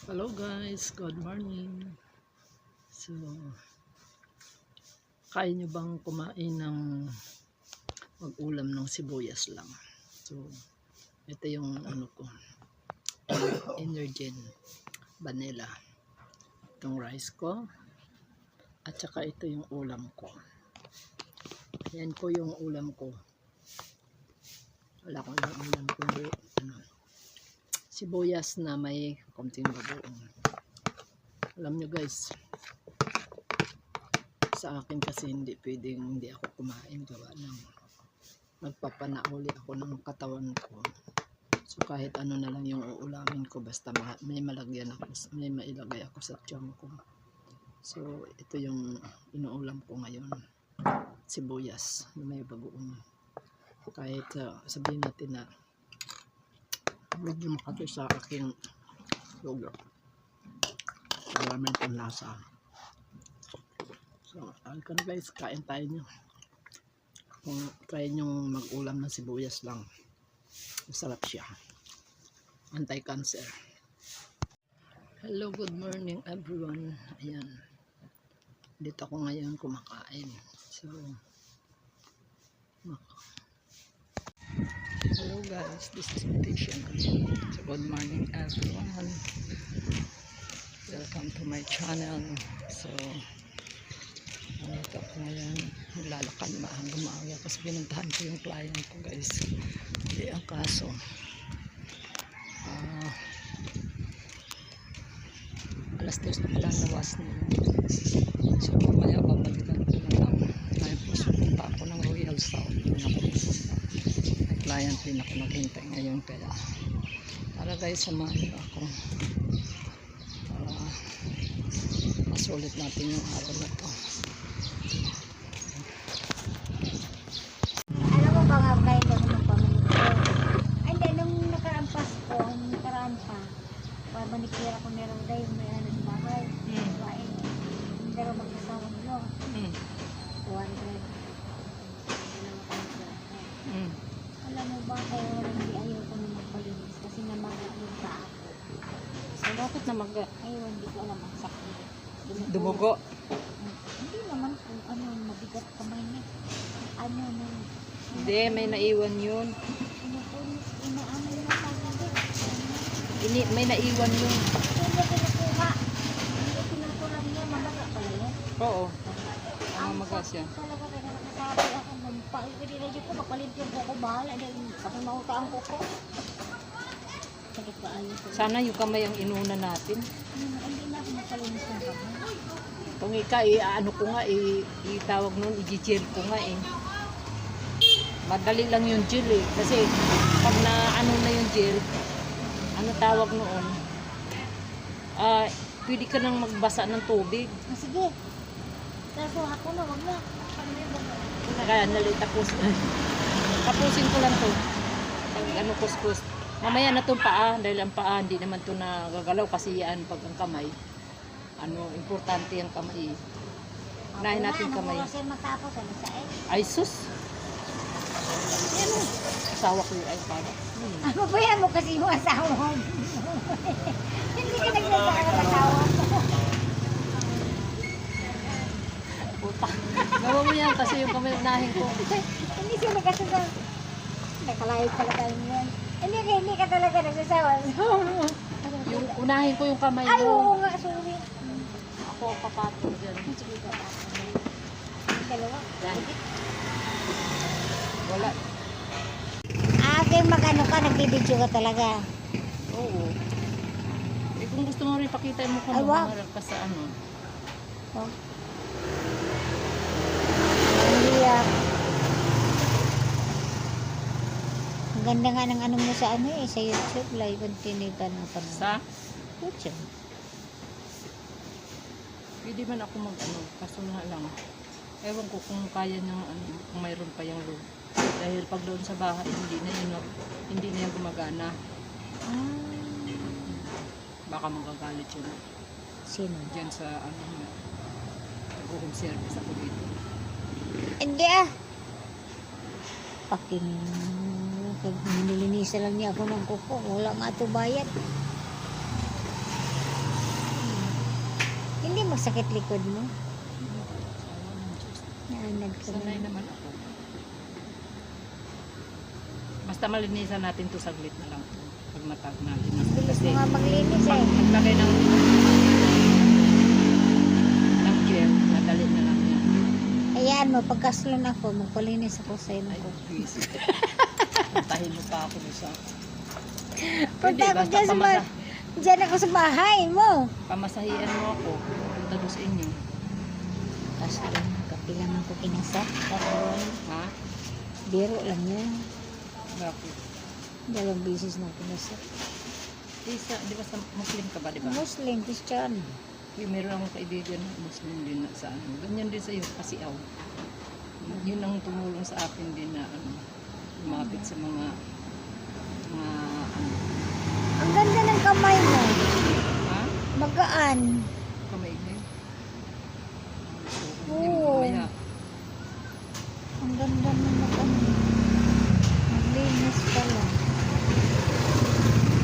Hello guys, good morning. So, kaya nyo bang kumain ng mag-ulam ng sibuyas lang? So, ito yung ano ko, Energen Vanilla. Itong rice ko, at saka ito yung ulam ko. Yan po yung ulam ko. Wala ko yung ulam ko. Sibuyas na may konting bagoong. Alam nyo guys, sa akin kasi hindi pwedeng hindi ako kumain gawa ng nagpapanauli ako ng katawan ko. So kahit ano na lang yung uulamin ko, basta may malagyan ako, may mailagay ako sa tiyan ko. So ito yung inuulam ko ngayon, sibuyas na may bagoong. Kahit sabihin natin na medyo makati sa aking lugar, marami itong lasa. So, halika na guys, kain tayo nyo. Kung try nyo mag-ulam ng sibuyas lang, masarap siya. Anti-cancer. Hello, good morning everyone. Ayan. Dito ako ngayon kumakain. So, hello guys, this is Patricia. So, good morning everyone. Welcome to my channel. So, ito ko ngayon, lalakad maaga kasi pinuntahan ko yung client ko guys. Hindi ang kaso. Alas 2 na pala nawas na. So, mamaya babalikan ko na lang. Ngayon po, sumunta ako ng Royal South. May client din ako naghintay ngayon kaya para guys, samahan niyo ako. Para masulit natin yung araw na to. Manikira ko meron daw yung may ano sa bahay. Kain. Hindi daw magkasawa nyo. 200. Alam mo ba kaya hindi ayaw ko na magpalinis kasi namaga yung paa ko. So, bakit namaga? Ayaw, hindi ko alam ang sakit. Dumugo? Hindi naman kung ano, mabigat kamay niya. Ano nung... Hindi, may naiwan yun. Pinupunis, inaano niya sa akin. May naiwan yun. Hindi pinukuha. Hindi pinukuha niya, mabaga pala yan. Oo. Mamaga siya. Talaga kaya nakasabi ako ng pag-ibigay ko, mapalit yung kuko, bahala dahil kapag mautaan ko ko. Sakit pa ayos. Sana yung kamay ang inuna natin. Hindi na ako mapalinis ng kamay. Kung ano ko nga, itawag nun, i-gel ko nga eh. Madali lang yung gel eh. Kasi pag na ano na yung gel, ano tawag noon, pwede ka nang magbasa ng tubig. Sige. Kaso ako na, wag na. Kaya tapusin ko lang to. Pag ano kuskus. Mamaya na itong paa, dahil ang paa hindi naman ito nagagalaw kasi yan pag ang kamay. Ano, importante ang kamay. Unahin natin kamay. Ako na, matapos, ano sa Ay sus! Ano? Asawa ko yung iPad. Ano ba yan mo kasi yung asawa mo? Hindi ka nagsasawa ng asawa mo. Puta. Gawa mo yan kasi yung kamay unahin ko. Hindi siya nagsasawa. Nakalayot pala tayo yun. Hindi ka talaga nagsasawa. Yung unahin ko yung kamay Ay, mo. oo nga, sorry. Ako papatong dyan. Sige ka pa. Dalawa. Yan. Wala. Mag-ano ka, nagbibidyo ka talaga. Oo. Eh kung gusto mo rin pakita mo kung mamarap ka sa ano. Oh. Hindi ang ganda nga ng ano mo sa ano eh, sa YouTube live ang tinitan ng panahon. Sa? YouTube. Pwede man ako mag-ano, kaso nga lang. Ewan ko kung kaya niya, ano, kung mayroon pa yung load. Dahil pag doon sa bahay, hindi na yan gumagana. Baka magagalit yun. Sino? Diyan sa, ano, nag-home service ako dito. Hindi nililinisan lang niya ako ng kuko. Wala nga ito bayad. masakit likod mo? Awa ng Diyos. Naanad ka Sanay na. naman ako. Basta malinisan natin to saglit na lang. Pag matag natin. Bilis Kasi mo nga maglinis pag eh. naglagay ng gel, madali na lang yan. Hayaan mo, pagkaslon ako, magpalinis ako sa ino Ay, ko. busy. Puntahin mo pa ako sa... Punta ako basta dyan sa dyan ako sa bahay mo. pamasahian mo ako. Punta doon sa inyo. Kaslon, kapilangan ko kinasat. Karoon, Ha? biro lang yan. Bakit? 2 beses na kinasat. Isa, di ba sa Muslim ka ba, di ba? Muslim, Christian. Yung meron akong kaibigan na Muslim din na sa ano. Ganyan din sa'yo, Pasiaw. Yun ang tumulong sa akin din na ano, lumapit sa mga ano. Ang ganda ng kamay mo. Ha? Magaan. Kamay mo. Oo. Mamaya. Ang ganda ng magaan. Maglinis pala.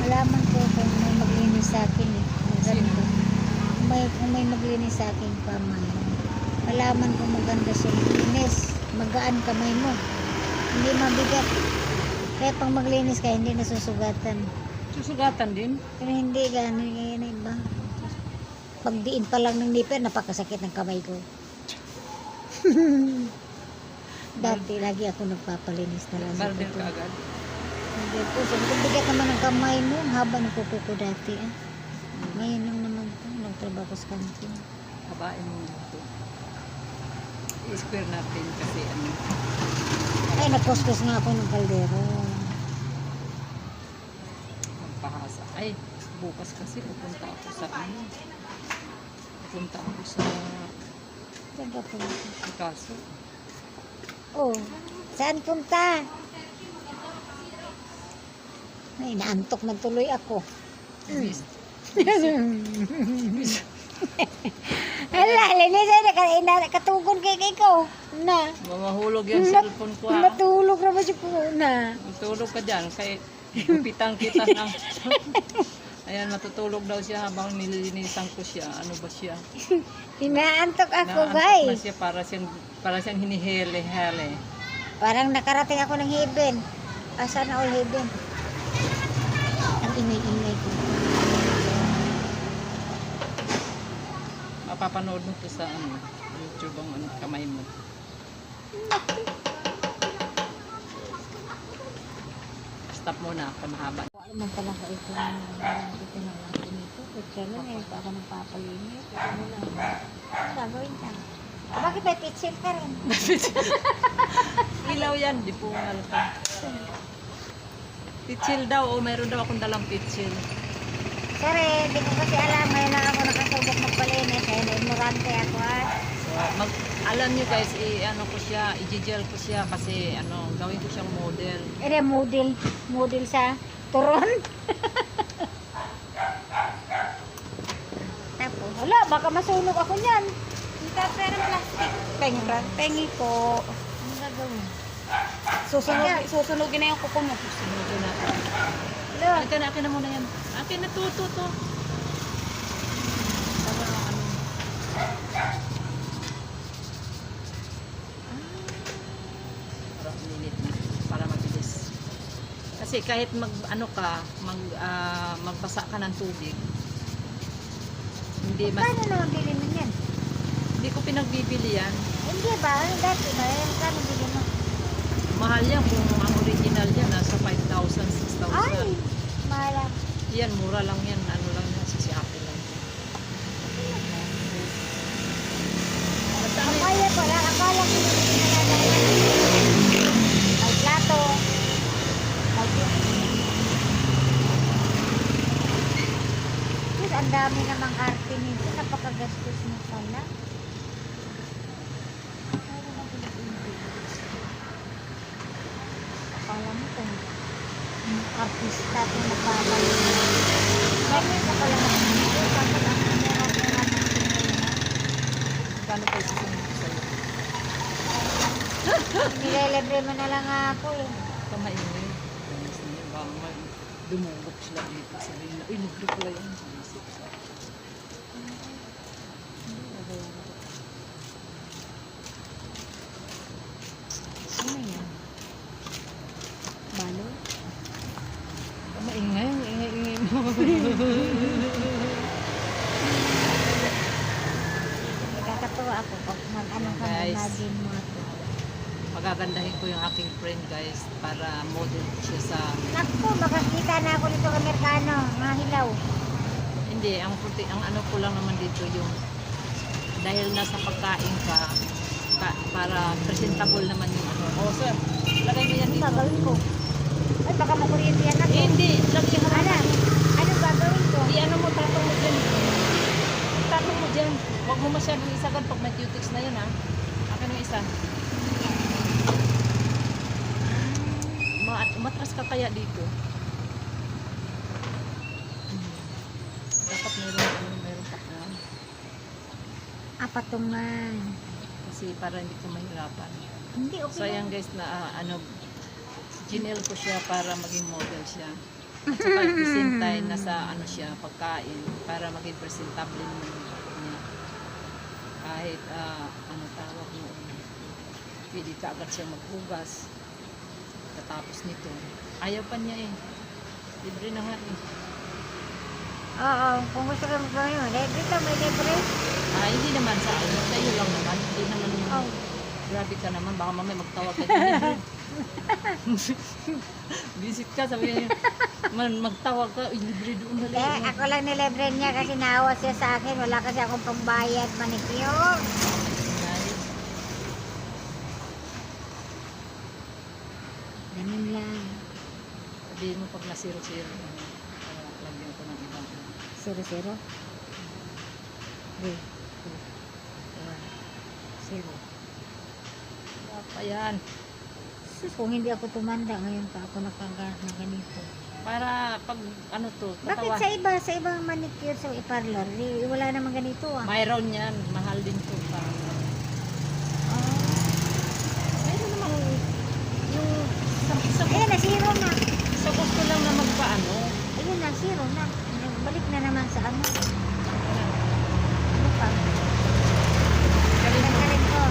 Malaman ko kung may maglinis sa akin eh. Maganda. Kung may maglinis sa akin kamay. Malaman ko maganda siya maglinis. Magaan kamay mo. Hindi mabigat. Kaya pang maglinis ka, hindi nasusugatan. Susugatan din. Pero hindi gano'n yan iba. Pagdiin pa lang ng nipper, napakasakit ng kamay ko. Dati lagi ako nagpapalinis na lang. Barder ka agad. Hindi po. Sabi bigat naman ang kamay mo. Haba ng kuko ko dati. Ngayon lang naman po. Nagtrabaho ko sa kantin. Habain mo ito. I-square natin kasi ano. Ay, napostos nga ako ng kaldero. Magpahasa. Ay, bukas kasi pupunta ako sa ano. Pupunta ako sa Taga po. Picasso. Oh, saan punta? Ay, naantok na tuloy ako. Bis- Hala, linis ay nakatugon kay ko. Na. Mamahulog yung cellphone ko ha. Matulog na ba siya po na? Matulog ka dyan. Kay gupitan kita ng... Ayan, matutulog daw siya habang nililinisan ko siya. Ano ba siya? Inaantok ako, Naantok guys. na siya para siyang hinihele-hele. Parang nakarating ako ng heaven. Asa na all heaven? Ang ingay-ingay ko. Mapapanood mo to sa ano, YouTube ang ano, kamay mo. Stop muna, kamahaba. Wala naman pala ka ito na natin ito. Kutsa lang eh, baka nagpapalinis. Ano lang. Gagawin ka. Bakit may pitsil ka rin? Ilaw yan, di po ka. Pitsil daw, o meron daw akong dalang pitsil. Sorry, hindi ko kasi alam. Ngayon lang ako nakasubok magpalinis. Kaya na-ignorante ako at So, alam nyo guys, ano ko siya, i-gel ko siya kasi ano, gawin ko siyang model. ere model sa turon. Tapos, wala, baka masunog ako niyan. Hindi pero plastic. Pengi po. Ano gagawin? Susunugin na yung kuko mo. Sunugin natin. Wala. Akin na muna yan. Akin na to. Tama na ano. Para minute na. Para mabilis. Kasi kahit magbasa ka ng tubig, hindi Paano naman bili mo yan? hindi ko pinagbibili yan. Hindi ba? Dati ba? Kano bili mo? Mahal yan kung ang original yan nasa 5,000, 6,000. Ay! Mahal. Yan, mura lang yan. Ano lang yan, sa Shopee lang. Basta ano yan? Kaya pala, akala ko yung pinalagay. May plato. May Diyos, ang dami namang arte nito. Napakagastos mo pala. Akala mo kung artista ito nagpapalala. Ganyan ka pala nagpapalala. Tapos ang kamera ng Kano pa isusunod ko sa'yo? nilelebre mo na lang ako eh. Kamaingay. Kamis na yun. Baka dumulog sila dito. Sabihin na, libre ko lang yan. Isip sa Tawagin mo ito. Pagagandahin ko yung aking friend guys para model siya sa Naku, makakita na ako dito Amerikano, mga hilaw. hindi ang puti ang ano ko lang naman dito yung dahil nasa pagkain ka para presentable naman yung ano. Oh sir, lagay mo yan Ano dito. gagawin ko? Ay, baka makuryente yan ako. Eh, hindi, lagay mo Ano? Ano gagawin ko? ano mo tatong mo dyan. Tatong mo dyan. Huwag mo masyadong isagan pag may cutics na yun ha. Akin yung isa. Matras ka kaya dito. Dapat meron pa ka. Patungan. Kasi para hindi ka mahirapan. Hindi, okay So ayan lang. guys na ginel ko siya para maging model siya. At saka at the same time nasa ano siya pagkain para maging presentable naman niya. Kahit ano tawag mo pwede ka agad siyang maghugas katapos nito. Ayaw pa niya eh. Libre na nga eh. Oo, kung gusto ka magawin mo. Dito, may libre. Hindi naman sa ano. Sa iyo lang naman. Hindi naman Oh. grabe ka naman. Baka mamaya magtawag ka din. Visit ka. Sabi niya magtawag ka. Libre doon na Hindi, ako lang nilibre niya kasi naawa siya sa akin. Wala kasi akong pambayad manicure. Ganun lang. Sabihin mo pag na-zero-zero. Lagyan ko ng ibang. 0-0. 3, 2, 1, 0. Pa yan. Sus, kung hindi ako tumanda, ngayon pa ako na ganito. Para pag ano to. Bakit Katawa. sa ibang manicure sa parlor, wala naman ganito ah. Mayroon yan. Mahal din to. Mayroon namang yung sa Ayan na, 0 na. sa gusto lang na magpaano. Ayun na, 0 na. Balik na naman sa ano. Ano pa? Galing ko.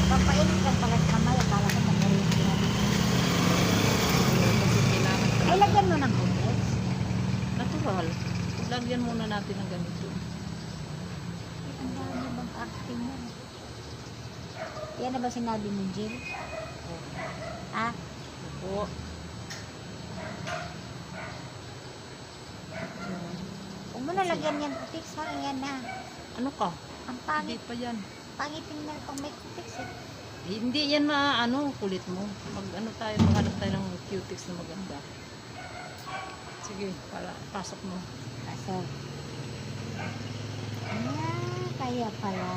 Papainit ka pala sa kamay. Akala ko magaling ka. Kasi kailangan Ay, lagyan mo ng butas. natural. Lagyan muna natin ng ganito. Ang dami bang acting mo. Yan na ba sinabi mo, Jill? Ah? Opo. Huwag mo na lagyan yan cutics ha. Yan na. Ano ka? Ang Hindi pangit. pa yan. Pangit tingnan pang may cutics eh. Hindi yan ano kulit mo. Maghanap tayo ng cutics na maganda. Sige, pasok mo. Kaso. Kaya pala.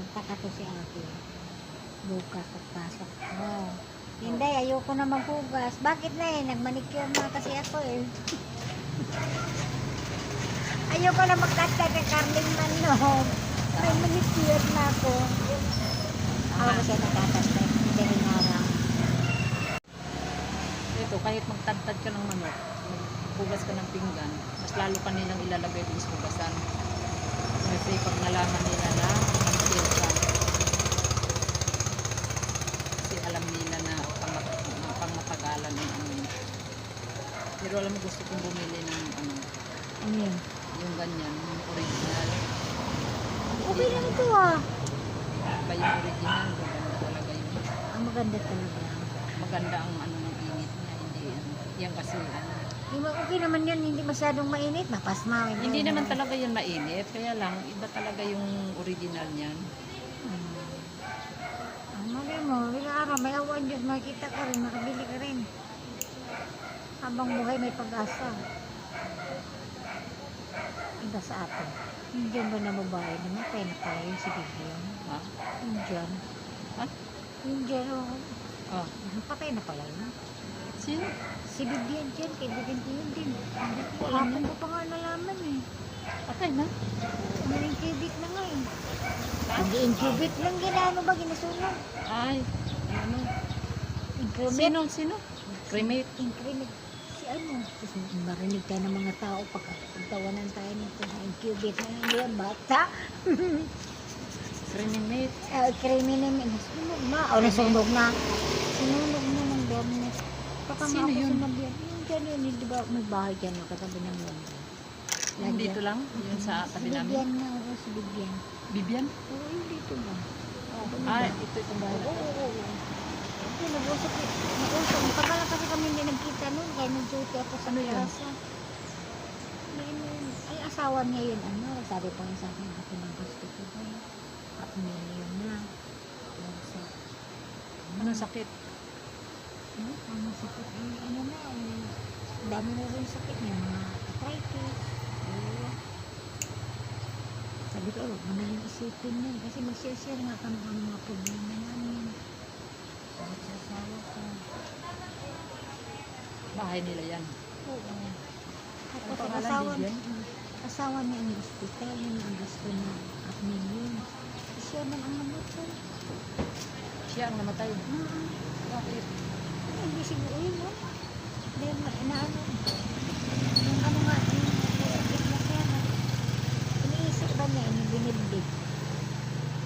Magtaka to si ate. Bukas pagpasok mo. Hindi, ayoko na maghugas. Bakit na eh? Nagmanicure na kasi ako eh. Ayoko na magkanta kay Carling Manog. May manicure na ako. Ako kasi nakakanta. Hindi rin harang. Ito, kahit magtagtad ka ng manok, maghugas ka ng pinggan, mas lalo ka nilang ilalagay din sa hugasan. Kasi pag nalaman nila na manikir ka, kasi alam nila na pangmatagalan ng ano yun. Pero alam mo, gusto kong bumili ng ano, Ano yun? yung ganyan, yung original. Okay lang ito ah. Ba yung original, maganda talaga yun. Ang maganda talaga. Maganda ang ano ng init niya, hindi ano. Yan kasi ano. Okay naman yun, hindi masyadong mainit. Mapasma. Hindi naman talaga yun mainit, kaya lang iba talaga yung original niyan. Mali mo, bilang araw, may awan Diyos, makikita ka rin, makabili ka rin. Habang buhay may pag-asa. Iba sa atin. Indian ba na babae naman? Kaya na pala yun si Bibian. Ha? Indian. Ha? Indian, oh. Oh, Patay na pala yun. sino? Si Bibian dyan, kay Bibian din. Wala Hapon ko pa nga nalaman eh. Patay na? Incubate na nga eh. Hindi incubate lang, ginano ba, ginasunog? Ay, ano? Incubate. Sino? Cremate. Incubate. Si ano? Kasi marinig tayo ng mga tao pagtawanan tayo nito. Incubate na yun yung bata. Cremate. Criminal, nasunog na. O, nasunog na. Sinunog na ng biyernes. Baka Sino nga ako yun? sinabihan. Yung dyan yun, di ba may bahay dyan, no, katabi ng London. Yung dito lang, yun sa tabi namin. Bibyan na, oo, si Bibyan. Bibian? Oo, yung dito ba? Ah, ito itong bahay. Oo. Kasi nag-usap, matagal kasi kami hindi nagkita noon, kaya nag-duty ako sa Ano yan? plaza. Ay, asawa niya yun, sabi pa nga sa akin, ako ng gusto ko ba yun? Ako yun na. Anong sakit? Ano sakit? Ano na, dami na rin sakit niya, mga arthritis. Oo. Sabi ko, huwag mo na yung isipin yan. Kasi mag-share nga kami ng mga problema namin. Bakit sa asawa ko? Bahay nila yan. Oo. Tapos Ang ang pangalan, Vivian? asawa niya ang hospital, yun ang gusto niya. At million. Siya man ang namatay. Siya ang namatay. Bakit? Ay, hindi siguro yun, no? Dahil ano, yung ano nga, yung sakit na siya, no? Iniisip ba niya, binibig.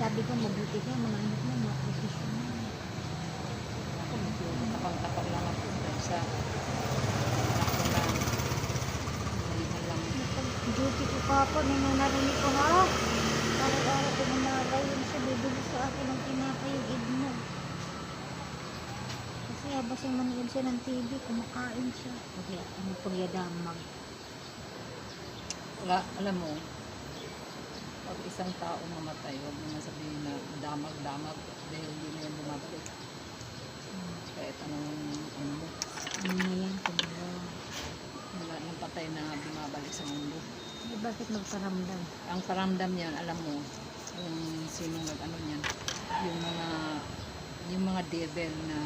Sabi ko, mabuti ka, mga anak mo, mga professional. Ako medyo tapang-tapang lang ako dahil sa anak ko lang. Maliban lang. Duty ko kapon, nung narinig ko, ha? Araw-araw ko umaga yun siya, bibili sa akin ng tinapay yung igno. Kasi habang siya manood siya ng TV, kumakain siya. Kaya ano pagyadamag. Wala, alam mo, pag isang tao namatay, huwag mo na sabihin na damag-damag dahil hindi mo yan bumabalik. Kahit anong ano mo, Ano na yan, kumbaga. wala nang patay na bumabalik sa mundo. Eh, bakit magparamdam? Ang paramdam niyan, alam mo, kung sino nag-ano niyan, yung mga devil na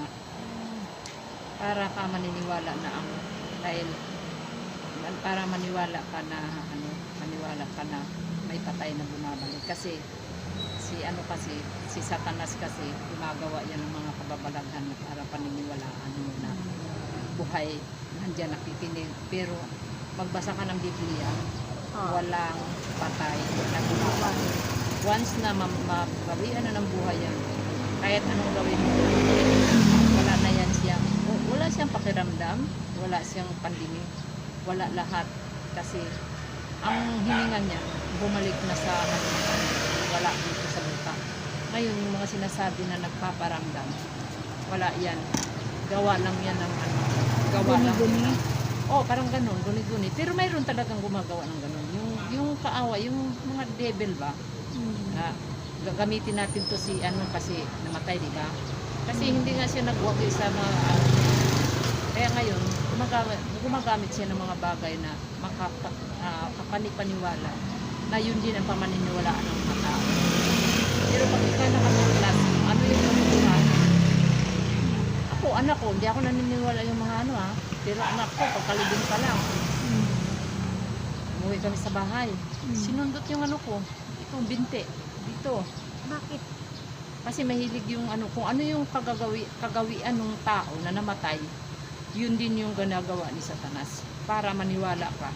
para ka maniniwala na ang dahil para maniwala ka na may patay na bumabalik kasi si Satanas kasi gumagawa yan ng mga kababalaghan na para paniniwalaan mo na buhay nandiyan nakikinig pero magbasa ka ng Biblia walang patay na bumabalik once na mabawian na ng buhay yan kahit anong gawin mo wala na yan siyang wala siyang pakiramdam wala siyang pandinig wala lahat kasi ang hininga niya bumalik na sa wala dito sa lupa ngayon yung mga sinasabi na nagpaparamdam wala yan gawa lang yan ng gawa lang Guni-guni? oh parang ganun guni-guni pero mayroon talagang gumagawa ng ganun yung kaawa yung mga devil ba gagamitin natin to si kasi namatay di ba kasi hindi nga siya nagwagi sa mga kaya ngayon gumagamit siya ng mga bagay na kapanipaniwala na yun din ang pamaniniwalaan ng mga tao pero pag ikaw nakatuklas ano yung kamutuhan ako anak ko hindi ako naniniwala yung mga pero anak ko pagkalibing pa lang umuwi kami sa bahay sinundot yung ko itong binte dito Bakit? kasi mahilig yung kung ano yung kagawian ng tao na namatay yun din yung ginagawa ni Satanas para maniwala ka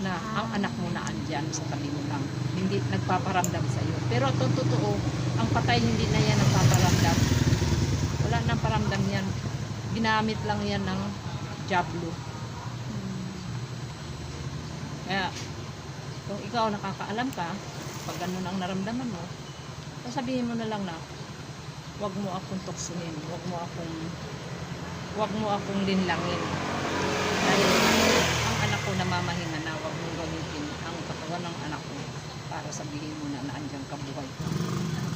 na ang anak mo na andyan sa tabi mo lang hindi nagpaparamdam sa iyo pero totoo ang patay hindi na yan nagpaparamdam wala nang paramdam yan ginamit lang yan ng diablo kaya kung ikaw nakakaalam ka pag ganun ang naramdaman mo sabihin mo na lang na wag mo akong tuksuhin wag mo akong linlangin dahil ang anak ko namamahinga na wag mong gamitin ang katawan ng anak ko para sabihin mo na naandyan ka buhay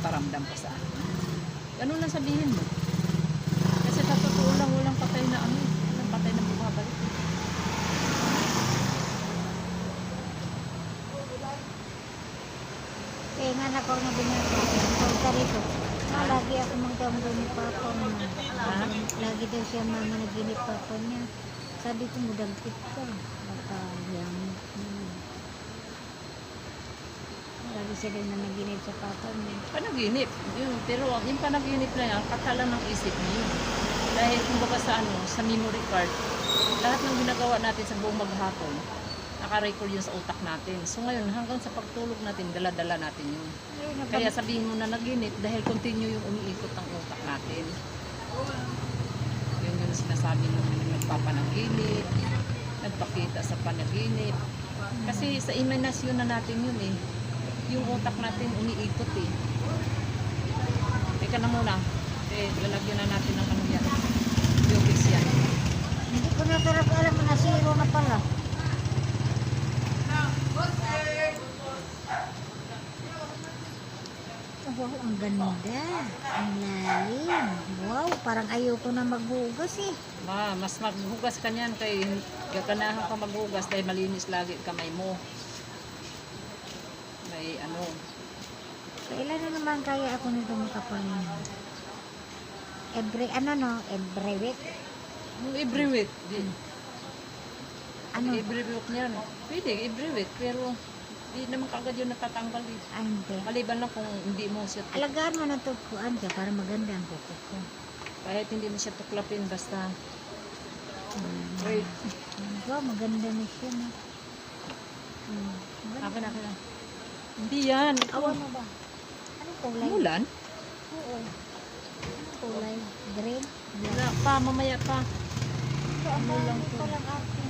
paramdam ka sa akin ganun lang sabihin mo kasi sa totoo lang walang patay na walang patay na bumabalik Kaya nga ako na binata. Pagka rito, lagi ako magdamdo ni Papa mo. Lagi daw siya managinip Papa niya. Sabi ko, mudagpit ka. Baka yamit mo. Lagi siya din nanaginip sa Papa niya. panaginip yun, pero yung panaginip na yan katalan ng isip niyo dahil kumbaga sa memory card lahat ng ginagawa natin sa buong maghapon naka-record yun sa utak natin so ngayon hanggang sa pagtulog natin dala-dala natin yun kaya sabihin mo na naginip dahil continue yung umiikot ng utak natin yun yung sinasabi nung nagpapanaginip nagpakita sa panaginip Kasi sa imahinasyon na natin yun eh. Yung utak natin umiikot eh. Teka na muna. Lalagyan na natin ng ano yan. Yogis yan. Hindi ko na talaga alam na zero na pala. Wow, ang ganda. Ang lalim. Wow, parang ayoko na maghugas eh. Mas maghugas ka niyan kay gaganahan ka maghugas dahil malinis lagi kamay mo. May ano. Kailan na naman kaya ako nito makapalinis? Every week? Every week. Ano? Every week niyan. Pwede, every week. Pero hindi naman kagad yun natatanggal eh. Ay, hindi. Maliban lang kung hindi mo siya Alagaan mo na tukuan ka para maganda ang kuko ko. kahit hindi mo siya tuklapin basta wait. Wow, maganda na siya na. Akin. Hindi yan. Awan mo ba? Anong kulay? Mulan? Oo. Anong kulay? Green? Wala pa, mamaya pa. Ano lang ito lang akin.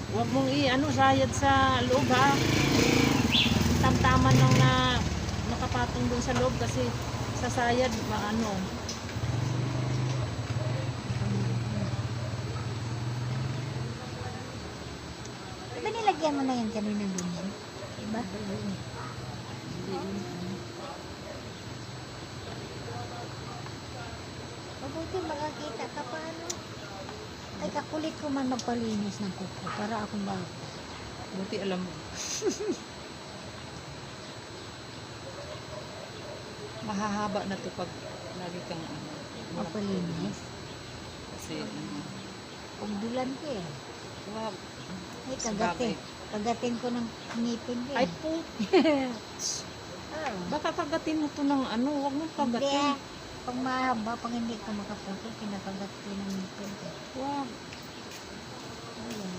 Huwag mong sayad sa loob ha. Tamtaman lang na nakapatong dun sa loob kasi sa sayad maano. Diba nilagyan mo na yan kanina dun? Diba? Mabuti makakita ka pa ano. Ay, kakulit ko man magpalinis ng kuko para ako ba. Buti alam mo. Mahahaba na to pag lagi kang Magpalinis. kasi Pagdulan ko eh. wag. Ay, Sabagay. kagatin ko ng ngipin ko Ay eh. po, Ah. baka kagatin mo to ng wag mo Hindi kagatin. ah. Pag mahaba, pag hindi ko makaputol, kinakagat ko ng ngipin ko. Wag. Ayun.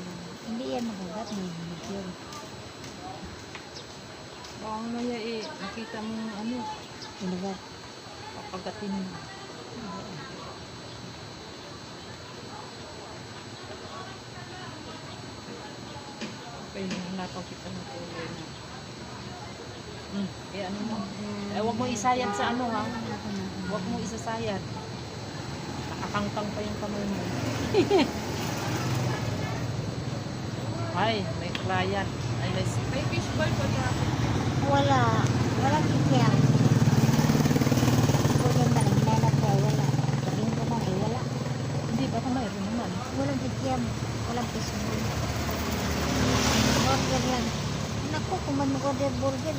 Hindi yan magagat, may ngipin. Baka maya nakita mo Kinagat. papagatin mo. Okay, nataw kita ng tuloy na. Ano mo? Wag mo isayad sa ha. Wag mo isasayad. Nakakangkang pa yung kamay mo. Ay, may client. Ay, may fishball pa na. Wala. Walang kikiyak. Kung yung malangalat ko, wala. Sabihin ko man, wala. Hindi, baka mayroon naman. Walang kikiyak. Walang fishbowl. Burger lang. Naku, kung man mag-order burger.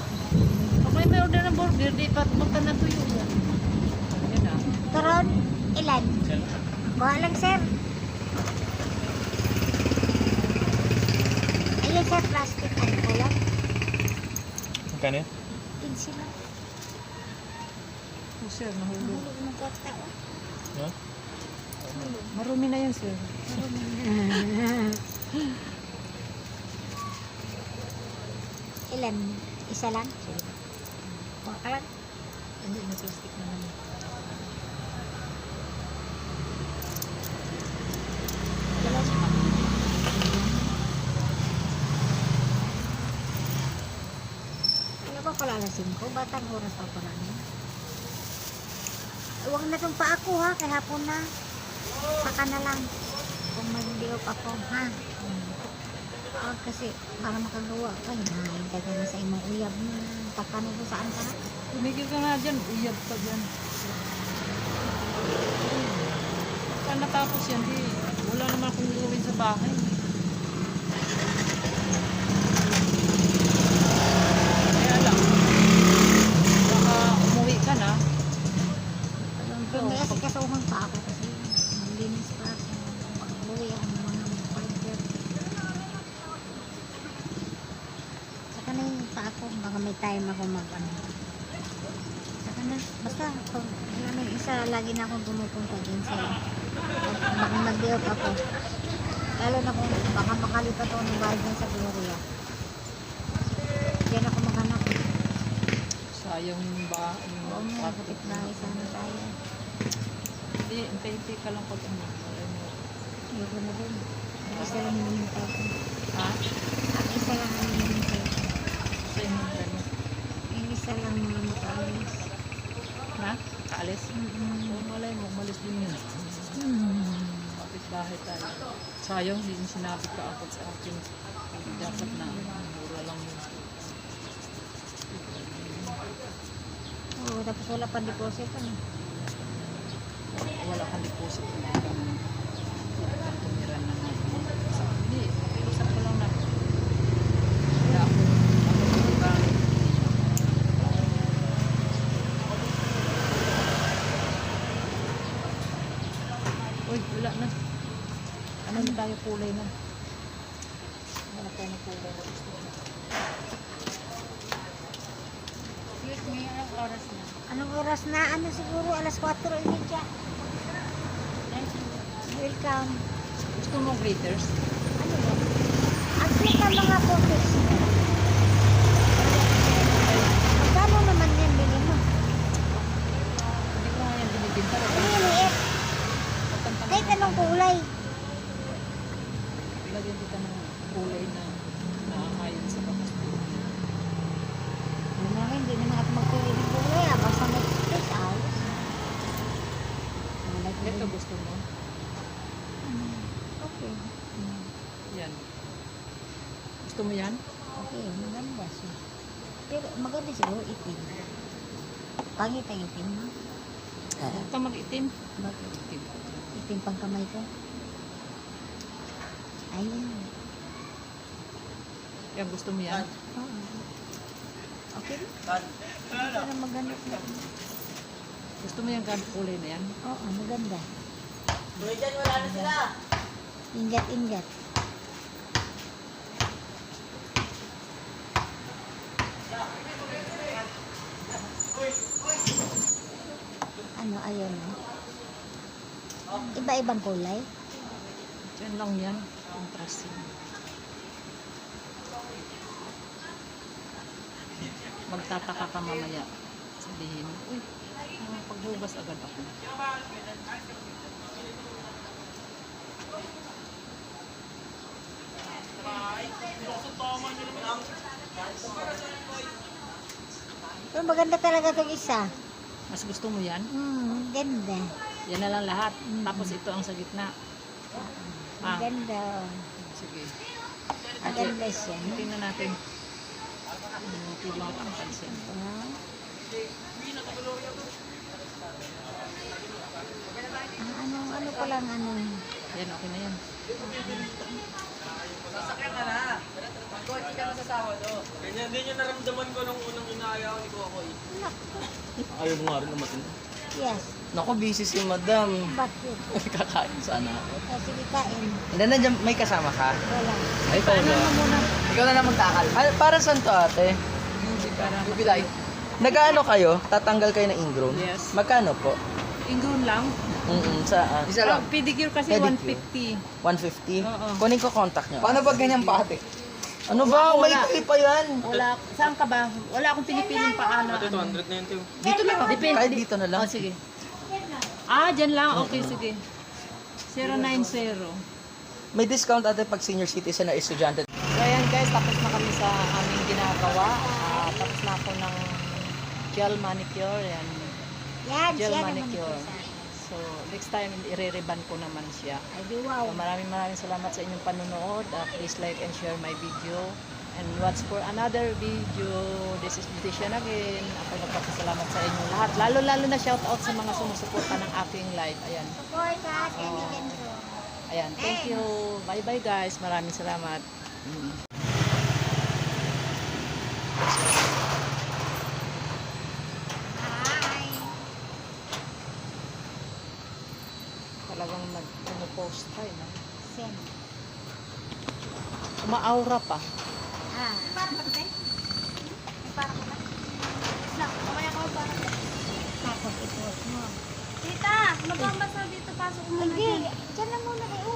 Pag may order ng burger, di pa magka na tuyo yan. Yan ah. Karon, ilan? Kuha lang, sir. Ayun, sir, plastic. Ano ko lang? Magkano yun? 15 lang. Oh, sir, nahulog. Hulog ng kwarta, oh. Ha? Marumi na yan, sir. Ilan? Isa lang? Kuha ka lang. Hindi, na plastic na naman. Ano ba pala alas 5? Batang oras pa pala niya. Huwag na itong pa ako ha, kay hapon na. Saka na lang. Kung mag-diop ako, ha? Huwag kasi para makagawa ka, hinahintay ka na sa imong uyab mo. Takano ko saan ka na? Tumigil ka nga dyan, uyab ka dyan. Pagka natapos yan, di, wala naman akong gawin sa bahay. Kaya lang, baka umuwi ka na. Alam ko, Pero may pag asikasuhan pa ako kasi maglinis pa ako. Pag-uwi ako ng mga fighter. Saka na yung pa ako, baka may time ako mag-ano. Saka na, basta pag wala may isa, lagi na akong pumupunta din sa mag-diop ako. Lalo na kung baka makalipat ako ng bahay dyan sa Gloria. Diyan ako maghanap. sayang ba, Oo nga, kapit bahay sana tayo. Hindi, hintay ka lang pag ano. Ayoko na din. Isa lang hinihintay ko. Ha? Ang isa lang ang hinihintay ko. Sa inyong gano'n. Yung isa lang na makaalis. Na? Kaalis? Mm-mm. Malay mo, umalis din yun. Kapit bahay tayo. Sayang, hindi niya sinabi ka ako sa akin. Dapat na, mura lang yun. Oo, tapos wala pang deposit. Ano? Wala kang deposit na kang tumira na natin. Hindi, usap ko lang na. Wala ako diba? Uy, wala na. Ano na tayo kulay na? Wala tayo na kulay na gusto ko. Excuse me, anong oras na? Anong oras na? Ano siguro? Alas 4:30. Welcome. Gusto mo glitters? Ano ba? Ang cute ang mga photos mo. Magkano naman yan bili mo? Hindi ko nga yan binibinta. Liliit. Kahit anong kulay. Lagyan kita ng kulay na naaayon sa kapastura. Ano, hindi naman ako magpili ng kulay. Basta may space out. Ito gusto mo? Okay. Yan. Gusto mo yan? Okay, maganda siya. Pero maganda siguro itim. Pangit ang itim, no? Huwag ka mag-itim. Bakit? Itim. Itim pang kamay ko. Ayun. Yan, gusto mo yan? Oo. Okay. Ito na maganda siya. Gusto mo yung kulay na yan? Oo, maganda. Ingat-ingat. Ano, ayun. Iba-ibang kulay. Yan lang yan. Contrasting. Magtataka ka mamaya. Sabihin, uy, paghugas agad ako. Pero maganda talaga itong isa. Mas gusto mo yan? Ganda. Yan na lang lahat. Tapos ito ang sa gitna. Ah, Ganda. sige. Maganda siya. No? Tingnan natin. Pili mo ang pansin. Wow. Ano pa lang ano. Yan, okay na yan. Ganyan din yung naramdaman ko nung unang inaayaw ni Kokoy. Ayaw mo nga rin umatin. Yes. Naku, busy si madam. Bakit? Kakain sana ako. O, sige, kain. Hindi, nandiyan, may kasama ka? Wala. Ay, ikaw na. Ikaw na lang magtakal. Para saan to, ate? Hindi para Bibilay. Nag-ano kayo? Tatanggal kayo ng ingrown? Yes. Magkano po? ingrown lang. Saan? Oh, pedicure kasi Pedicure. 150. 150? Oo. Kunin ko contact nyo. Paano pag ganyan pa ate? Ano ba? May Wala. ikli pa yan. Wala. Saan ka ba? Wala akong pinipiling paano. Ito, 200 na yun, Teo. Dito lang. Depende. Kahit dito na lang. Oh, sige. Dyan lang. Okay, sige. 090. May discount ate pag senior citizen na estudyante. So ayan guys, tapos na kami sa aming ginagawa. Tapos na ako ng gel manicure. Yan. Yan, Gel siya naman manicure. ito sa akin. So next time, i-re-reban ko naman siya. Ay, di wow. So, maraming salamat sa inyong panonood. Please like and share my video. And watch for another video. This is Beautician again. Ako nagpapasalamat sa inyong lahat. Lalo na shout out sa mga sumusuporta ng aking live. Ayan. Support ka, kaibigan ko. Ayan. Thank you. Bye-bye guys. Maraming salamat. Bye. Talagang nag-post ka eh. No? Sen. Umaaura pa. Parang ba ito? Parang ba? Kamaya ko parang ba? Tapos i-post mo. Tita, magbabasa dito, pasok mo na Hindi, dyan. dyan na muna kayo.